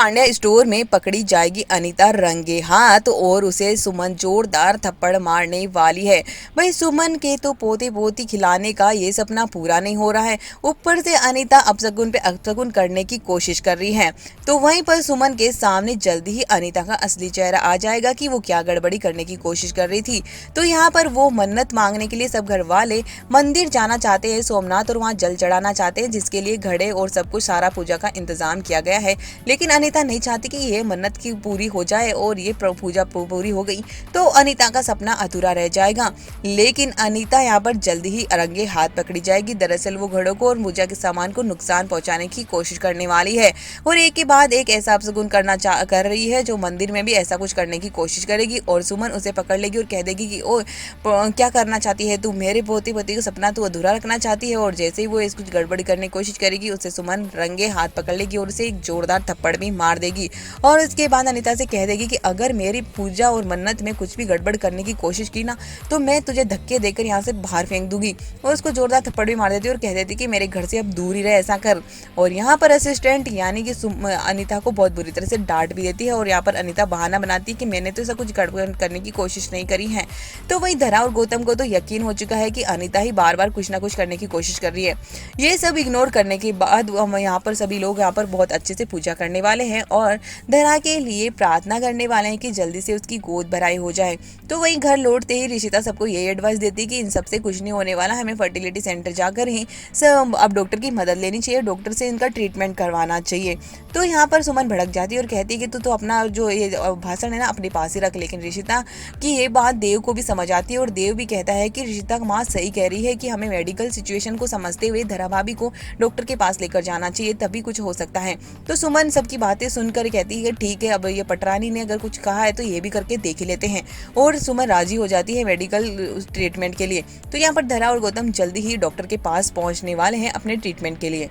Pandya store में पकड़ी जाएगी अनीता रंगे हाथ और उसे सुमन जोरदार थप्पड़ मारने वाली है। वही सुमन के तो पोते पोती खिलाने का ये सपना पूरा नहीं हो रहा है, ऊपर से अनीता अपशगुन पे अपशगुन करने की कोशिश कर रही है। तो वहीं पर सुमन के सामने जल्दी ही अनीता का असली चेहरा आ जाएगा कि वो क्या गड़बड़ी करने की कोशिश कर रही थी। तो यहाँ पर वो मन्नत मांगने के लिए सब घर वाले मंदिर जाना चाहते हैं सोमनाथ, और वहाँ जल चढ़ाना चाहते हैं, जिसके लिए घड़े और सब कुछ सारा पूजा का इंतजाम किया गया है। लेकिन अनीता नहीं चाहती कि ये मन्नत की पूरी हो जाए, और ये पूजा पूरी हो गई तो अनीता का सपना अधूरा रह जाएगा। लेकिन अनीता यहाँ पर जल्दी ही रंगे हाथ पकड़ी जाएगी। दरअसल वो घड़ों को और पूजा के सामान को नुकसान पहुंचाने की कोशिश करने वाली है, और एक के बाद एक ऐसा अपशगुन कर रही है जो मंदिर में भी ऐसा कुछ करने की कोशिश करेगी। और सुमन उसे पकड़ लेगी और कह देगी कि ओ क्या करना चाहती है तू, मेरे पोते पोती का सपना तू अधूरा रखना चाहती है। और जैसे ही वो कुछ गड़बड़ी करने की कोशिश करेगी, उसे सुमन रंगे हाथ पकड़ लेगी और उसे एक जोरदार थप्पड़ भी मार देगी। और उसके बाद अनीता से कह देगी कि अगर मेरी पूजा और मन्नत में कुछ भी गड़बड़ करने की कोशिश की ना, तो मैं तुझे धक्के देकर यहाँ से बाहर फेंक दूंगी। और उसको जोरदार थप्पड़ भी मार देती है और कह देती कि मेरे घर से अब दूर ही रहे, ऐसा कर। और यहाँ पर असिस्टेंट यानी कि अनीता को बहुत बुरी तरह से डांट भी देती है, और यहाँ पर अनीता बहाना बनाती है कि मैंने तो ऐसा कुछ गड़बड़ करने की कोशिश नहीं करी है। तो वही धरा और गौतम को तो यकीन हो चुका है कि अनीता ही बार बार कुछ ना कुछ करने की कोशिश कर रही है। ये सब इग्नोर करने के बाद हम यहाँ पर सभी लोग यहाँ पर बहुत अच्छे से पूजा करने वाले हैं और धरा के लिए प्रार्थना करने वाले हैं कि जल्दी से उसकी गोद भराई हो जाए। तो वही घर लौटते ही ऋषिता सबको ये एडवाइस देती है कि इन सबसे कुछ नहीं होने वाला, हमें फर्टिलिटी सेंटर जाकर ही सब अब डॉक्टर की मदद लेनी चाहिए, डॉक्टर से इनका ट्रीटमेंट करवाना चाहिए। तो यहाँ पर सुमन भड़क जाती है और कहती है कि तू तो अपना जो ये भाषण है ना अपने पास ही रख। लेकिन ऋषिता की ये बात देव को भी समझ आती है, और देव भी कहता है कि ऋषिता माँ सही कह रही है कि हमें मेडिकल सिचुएशन को समझते हुए धरा भाभी को डॉक्टर के पास लेकर जाना चाहिए, तभी कुछ हो सकता है। तो सुमन सबकी बातें सुनकर कहती है ठीक है, अब ये पटरानी ने अगर कुछ कहा है तो ये भी करके देख ही लेते हैं। और सुमन राजी हो जाती है मेडिकल ट्रीटमेंट के लिए। तो यहाँ पर धरा और गौतम जल्दी ही डॉक्टर के पास पहुंचने वाले हैं अपने ट्रीटमेंट के लिए।